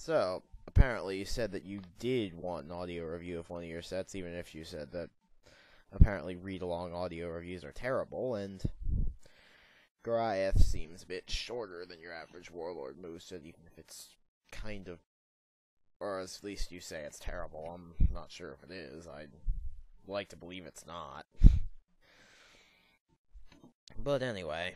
So, apparently you said that you did want an audio review of one of your sets, even if you said that apparently read-along audio reviews are terrible, and Goriath seems a bit shorter than your average Warlord moveset, even if it's kind of, or at least you say it's terrible. I'm not sure if it is. I'd like to believe it's not. But anyway,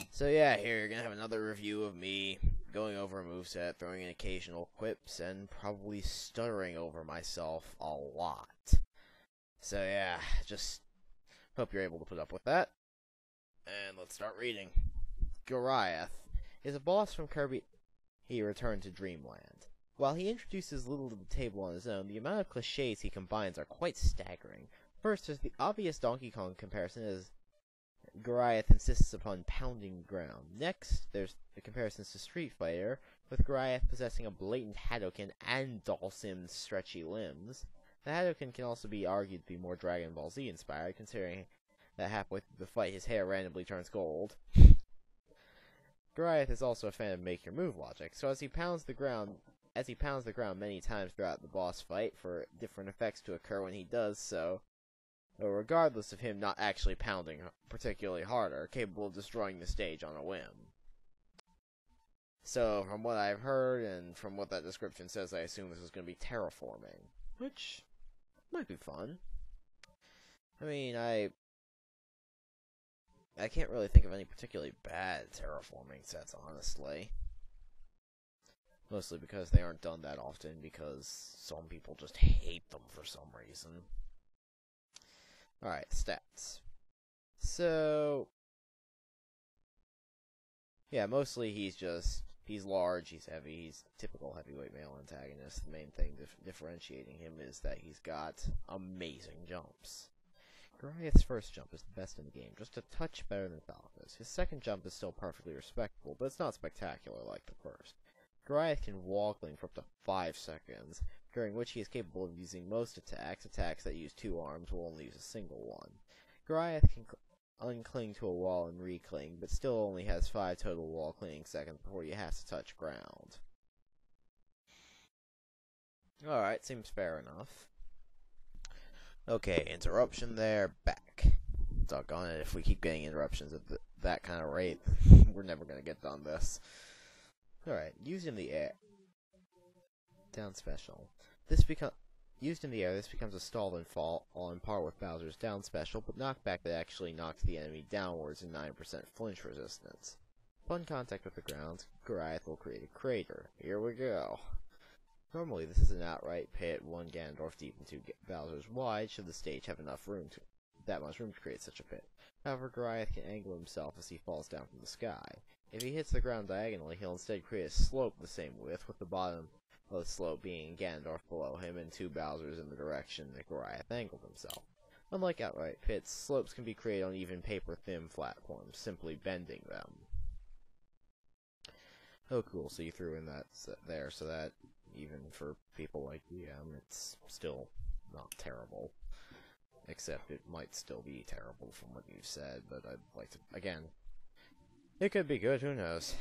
so yeah, here you're gonna have another review of me going over a moveset, throwing in occasional quips, and probably stuttering over myself a lot. So yeah, just hope you're able to put up with that. And let's start reading. Goriath is a boss from Kirby. He returned to Dreamland. While he introduces little to the table on his own, the amount of cliches he combines are quite staggering. First, there's the obvious Donkey Kong comparison, as Goriath insists upon pounding ground. Next, there's the comparisons to Street Fighter, with Goriath possessing a blatant Hadoken and Dhalsim's stretchy limbs. The Hadoken can also be argued to be more Dragon Ball Z inspired, considering that halfway through the fight his hair randomly turns gold. Goriath is also a fan of make your move logic, so as he pounds the ground many times throughout the boss fight for different effects to occur when he does so, regardless of him not actually pounding particularly harder, capable of destroying the stage on a whim. So, from what I've heard, and from what that description says, I assume this is going to be terraforming, which might be fun. I mean, I can't really think of any particularly bad terraforming sets, honestly. Mostly because they aren't done that often, because some people just hate them for some reason. Alright, stats. So, yeah, mostly he's large, he's heavy, he's typical heavyweight male antagonist. The main thing differentiating him is that he's got amazing jumps. Goriath's first jump is the best in the game, just a touch better than Falco's. His second jump is still perfectly respectable, but it's not spectacular like the first. Goriath can wall cling for up to 5 seconds, during which he is capable of using most attacks. Attacks that use 2 arms will only use a single one. Goriath can uncling to a wall and recling, but still only has 5 total wall clinging seconds before he has to touch ground. Alright, seems fair enough. Okay, interruption there, back. Doggone it, if we keep getting interruptions at that kind of rate, we're never going to get done this. Alright, used in the air. Down special. Used in the air, this becomes a stall and fall, on par with Bowser's down special, but knockback that actually knocks the enemy downwards and 9% flinch resistance. Upon contact with the ground, Goriath will create a crater. Here we go. Normally, this is an outright pit, 1 Ganondorf deep and 2 Bowsers wide, should the stage have that much room to create such a pit. However, Goriath can angle himself as he falls down from the sky. If he hits the ground diagonally, he'll instead create a slope the same width, with the bottom of the slope being Ganondorf below him and 2 Bowsers in the direction that Goriath angled himself. Unlike outright pits, slopes can be created on even paper-thin platforms, simply bending them. Oh cool, so you threw in that there, so that even for people like DM, it's still not terrible. Except it might still be terrible from what you've said, but I'd like to, again, it could be good, who knows.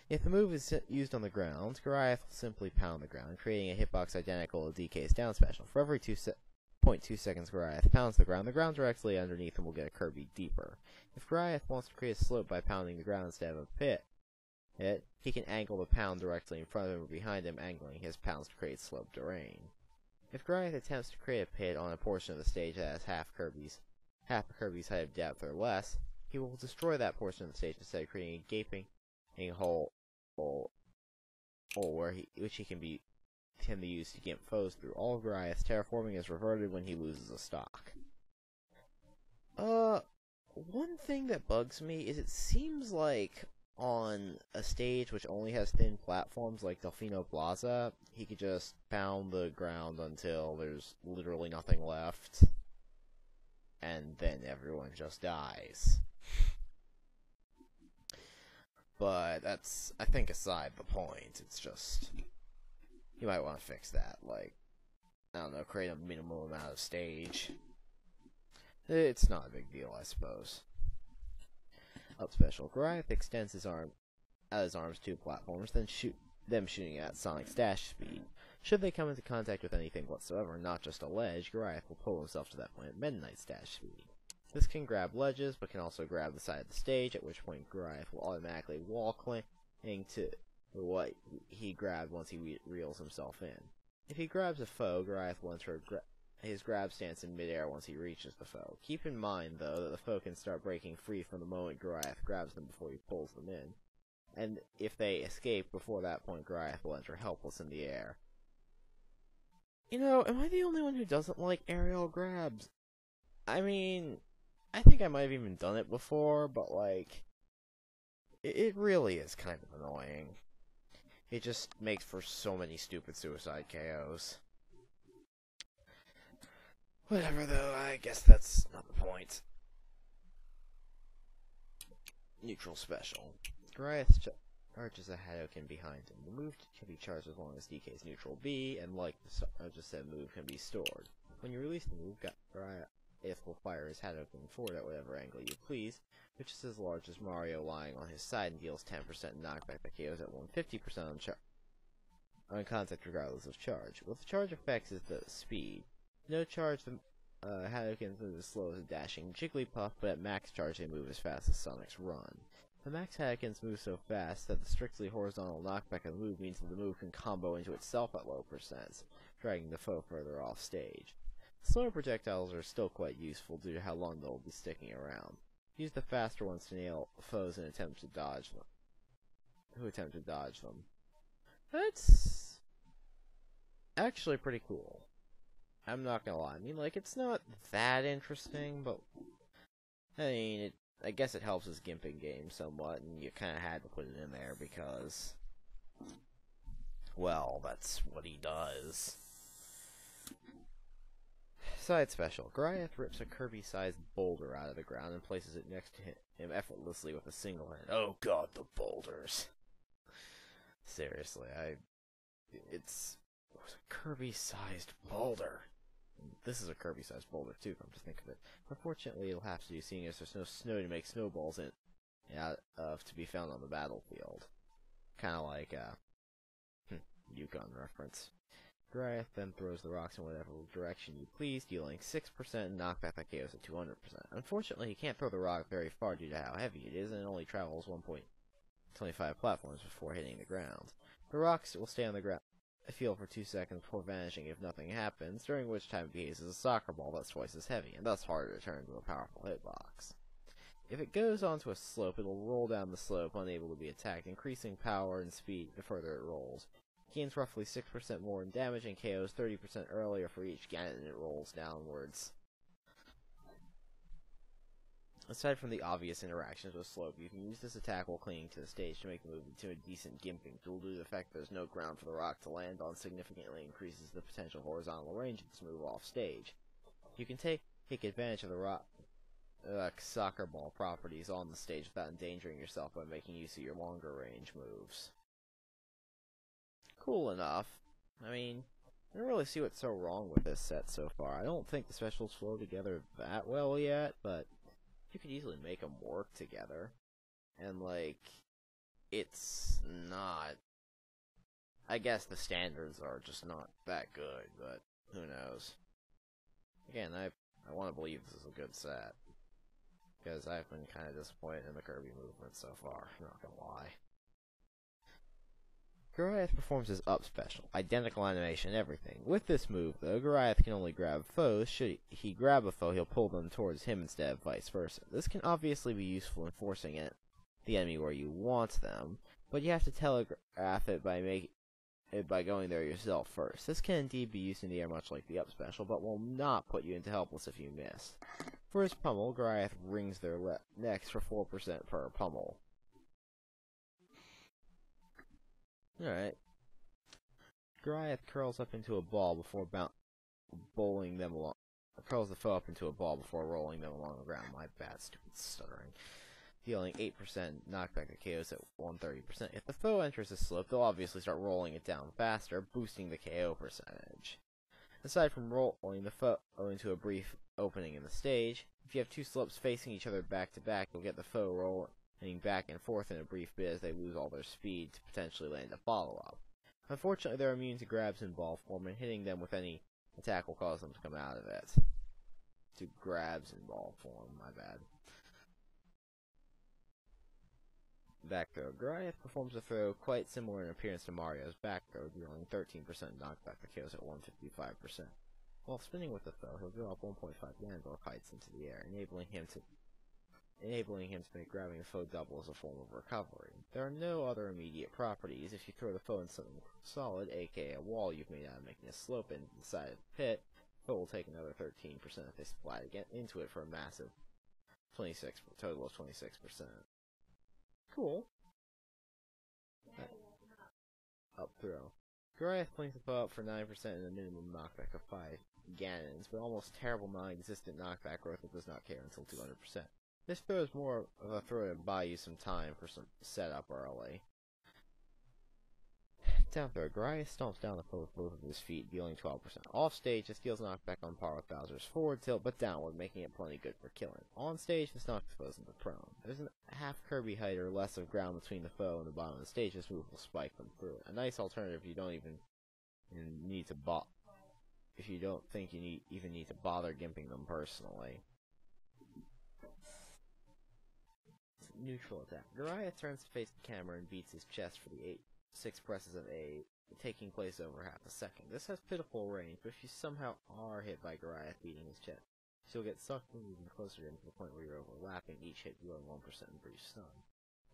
If the move is used on the ground, Goriath will simply pound the ground, creating a hitbox identical to DK's down special. For every 2.2 seconds Goriath pounds the ground directly underneath him will get a Kirby deeper. If Goriath wants to create a slope by pounding the ground instead of a pit, he can angle the pound directly in front of him or behind him, angling his pounds to create slope terrain. If Goriath attempts to create a pit on a portion of the stage that has half a Kirby's height of depth or less, he will destroy that portion of the stage instead of creating a gaping hole which he can be used to gimp foes through. All of Goriath's terraforming is reverted when he loses a stock. One thing that bugs me is it seems like on a stage which only has thin platforms like Delfino Plaza, he could just pound the ground until there's literally nothing left, and then everyone just dies. But that's, I think, aside the point. It's just, you might want to fix that, like, I don't know, create a minimal amount of stage. It's not a big deal, I suppose. Up special. Goriath extends his arms 2 platforms, then them shooting at Sonic's dash speed. Should they come into contact with anything whatsoever, not just a ledge, Goriath will pull himself to that point at Meta Knight's dash speed. This can grab ledges, but can also grab the side of the stage, at which point Goriath will automatically wall cling to what he grabbed once he reels himself in. If he grabs a foe, Goriath will enter his grab stance in midair once he reaches the foe. Keep in mind, though, that the foe can start breaking free from the moment Goriath grabs them before he pulls them in. And if they escape before that point, Goriath will enter helpless in the air. You know, am I the only one who doesn't like aerial grabs? I mean, I think I might have even done it before, but, like, it really is kind of annoying. It just makes for so many stupid suicide KOs. Whatever, though, I guess that's not the point. Neutral special. Goriath charges a Hadouken behind him. The move can be charged as long as DK's neutral B, and like I just said, move can be stored. When you release the move, Goriath will fire his Hadouken forward at whatever angle you please, which is as large as Mario lying on his side and deals 10% knockback that KOs at 150% on contact regardless of charge. What the charge affects is the speed. No charge, the Hadouken move as slow as a dashing Jigglypuff, but at max charge they move as fast as Sonic's run. The max Hadoukens move so fast that the strictly horizontal knockback of the move means that the move can combo into itself at low percents, dragging the foe further off stage. Slower projectiles are still quite useful due to how long they'll be sticking around. Use the faster ones to nail foes and attempt to dodge them. That's actually pretty cool. I'm not gonna lie. I mean, like, it's not that interesting, but I mean, I guess it helps his gimping game somewhat, and you kind of had to put it in there because, well, that's what he does. Side special. Goriath rips a Kirby-sized boulder out of the ground and places it next to him effortlessly with a single hand. Oh god, the boulders. Seriously, it was a Kirby-sized boulder. This is a Kirby-sized boulder, too, come to think of it. Unfortunately, it'll have to do, seeing as there's no snow to make snowballs to be found on the battlefield. Kind of like a Yukon reference. Goriath then throws the rocks in whatever direction you please, dealing 6% knockback that KOs at 200%. Unfortunately, he can't throw the rock very far due to how heavy it is, and it only travels 1.25 platforms before hitting the ground. The rocks will stay on the ground field for 2 seconds before vanishing if nothing happens, during which time it behaves as a soccer ball that's twice as heavy, and thus harder to turn into a powerful hitbox. If it goes onto a slope, it'll roll down the slope, unable to be attacked, increasing power and speed the further it rolls. It gains roughly 6% more in damage and KOs 30% earlier for each gannet it rolls downwards. Aside from the obvious interactions with slope, you can use this attack while clinging to the stage to make the move into a decent gimping tool due to the fact that there's no ground for the rock to land on, significantly increases the potential horizontal range of this move off stage. You can take advantage of the rock soccer ball properties on the stage without endangering yourself by making use of your longer range moves. Cool enough. I mean, I don't really see what's so wrong with this set so far. I don't think the specials flow together that well yet, but you could easily make them work together. And, like, it's not... I guess the standards are just not that good, but who knows. Again, I want to believe this is a good set, because I've been kind of disappointed in the Kirby movement so far, I'm not gonna lie. Goriath performs his up special, identical animation, everything. With this move, though, Goriath can only grab foes. Should he grab a foe, he'll pull them towards him instead of vice versa. This can obviously be useful in forcing the enemy where you want them, but you have to telegraph it by going there yourself first. This can indeed be used in the air much like the up special, but will not put you into helpless if you miss. For his pummel, Goriath rings their necks for 4% per pummel. Alright. Goriath curls up into a ball before bowling them along. Curls the foe up into a ball before rolling them along the ground. My bad, stupid stuttering. Dealing 8% knockback that KOs at 130%. If the foe enters a slope, they'll obviously start rolling it down faster, boosting the KO percentage. Aside from rolling the foe into a brief opening in the stage, if you have two slopes facing each other back to back, you'll get the foe heading back and forth in a brief bit as they lose all their speed to potentially land a follow-up. Unfortunately, they're immune to grabs in ball form, and hitting them with any attack will cause them to come out of it. To grabs in ball form, my bad. Back throw. Goriath performs a throw quite similar in appearance to Mario's back throw, dealing 13% knockback that KOs at 155%. While spinning with the throw, he'll drop 1.5 Ganondorf heights into the air, enabling him to make grabbing a foe double as a form of recovery. There are no other immediate properties. If you throw the foe in something solid, aka a wall you've made out of making a slope into the side of the pit, the foe will take another 13% if they splat again into it for a massive total of 26%. Cool. Up throw. Goriath flings the foe up for 9% and a minimum knockback of 5 Ganons, but almost terrible non-existent knockback growth that does not care until 200%. This throw is more of a throw to buy you some time for some setup early. Down throw. Goriath stomps down the foe with both of his feet, dealing 12%. Off stage, this deals knockback on par with Bowser's forward tilt, but downward, making it plenty good for killing. On stage, this knocks the foes into prone. There's a half Kirby height or less of ground between the foe and the bottom of the stage. This move will spike them through it. A nice alternative if you don't even need to if you don't think you even need to bother gimping them personally. Neutral attack. Goriath turns to face the camera and beats his chest for the 6 presses of A, taking place over half a second. This has pitiful range, but if you somehow are hit by Goriath beating his chest, you'll get sucked in even closer to the point where you're overlapping, each hit dealing 1% brief stun.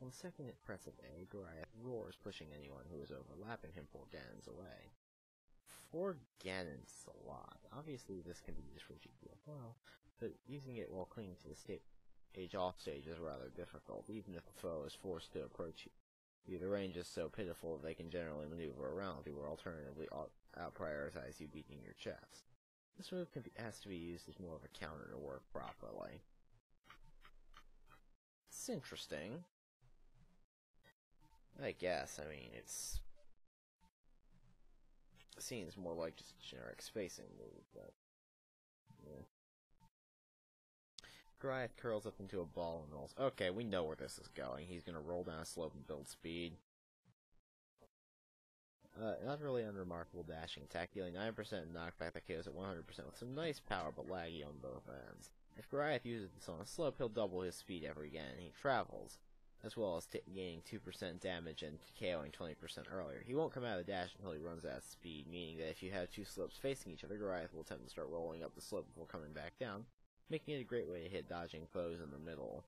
On the second press of A, Goriath roars, pushing anyone who is overlapping him 4 Ganons away. 4 Ganons is a lot. Obviously, this can be used for GP as well, but using it while clinging to the stage off stage is rather difficult, even if the foe is forced to approach you. The range is so pitiful that they can generally maneuver around you, or alternatively out-prioritize you beating your chest. This move has to be used as more of a counter to work properly. It's interesting. I guess, I mean, it seems more like just a generic spacing move, but yeah. Goriath curls up into a ball and rolls. Okay, we know where this is going. He's going to roll down a slope and build speed. Not really unremarkable dashing attack, dealing 9% knockback that KOs at 100% with some nice power but laggy on both ends. If Goriath uses this on a slope, he'll double his speed every again, and he travels, as well as gaining 2% damage and KOing 20% earlier. He won't come out of the dash until he runs out of speed, meaning that if you have 2 slopes facing each other, Goriath will attempt to start rolling up the slope before coming back down, making it a great way to hit dodging foes in the middle.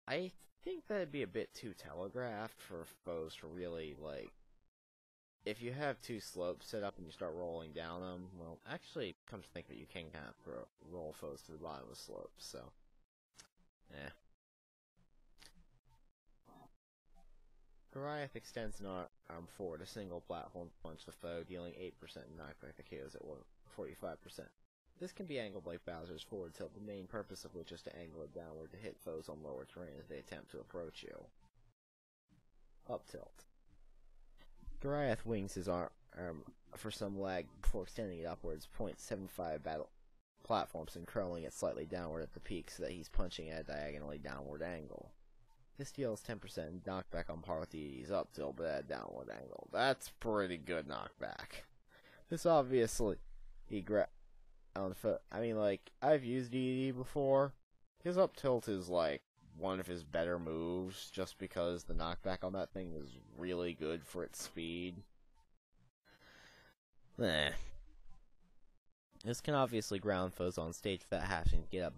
I think that'd be a bit too telegraphed for foes to really, like... If you have 2 slopes set up and you start rolling down them, well, actually, come to think of it, you can kind of roll foes to the bottom of the slope, so... Goriath extends an arm forward, a single platform to punch the foe, dealing 8% knockback that KOs at 45%. This can be angled like Bowser's forward tilt, the main purpose of which is to angle it downward to hit foes on lower terrain as they attempt to approach you. Up tilt. Goriath wings his arm for some lag before extending it upwards, 0.75 battle platforms and curling it slightly downward at the peak so that he's punching at a diagonally downward angle. This deals 10% knockback on par with the up tilt, but at a downward angle. That's pretty good knockback. This obviously, I mean, like, I've used ED before. His up tilt is, like, one of his better moves, just because the knockback on that thing is really good for its speed. This can obviously ground foes on stage without having to get up.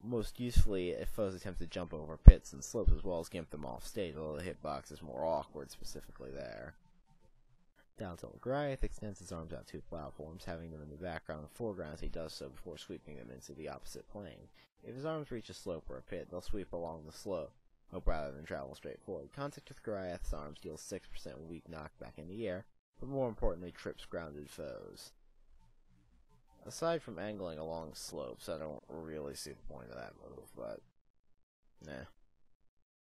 Most usefully if foes attempt to jump over pits and slopes as well as gimp them off stage, although the hitbox is more awkward specifically there. Down tilt. Goriath extends his arms out 2 platforms, having them in the background and foreground as he does so before sweeping them into the opposite plane. If his arms reach a slope or a pit, they'll sweep along the slope, rather than travel straight forward. Contact with Goriath's arms deals 6% weak knockback in the air, but more importantly trips grounded foes. Aside from angling along slopes, I don't really see the point of that move, but...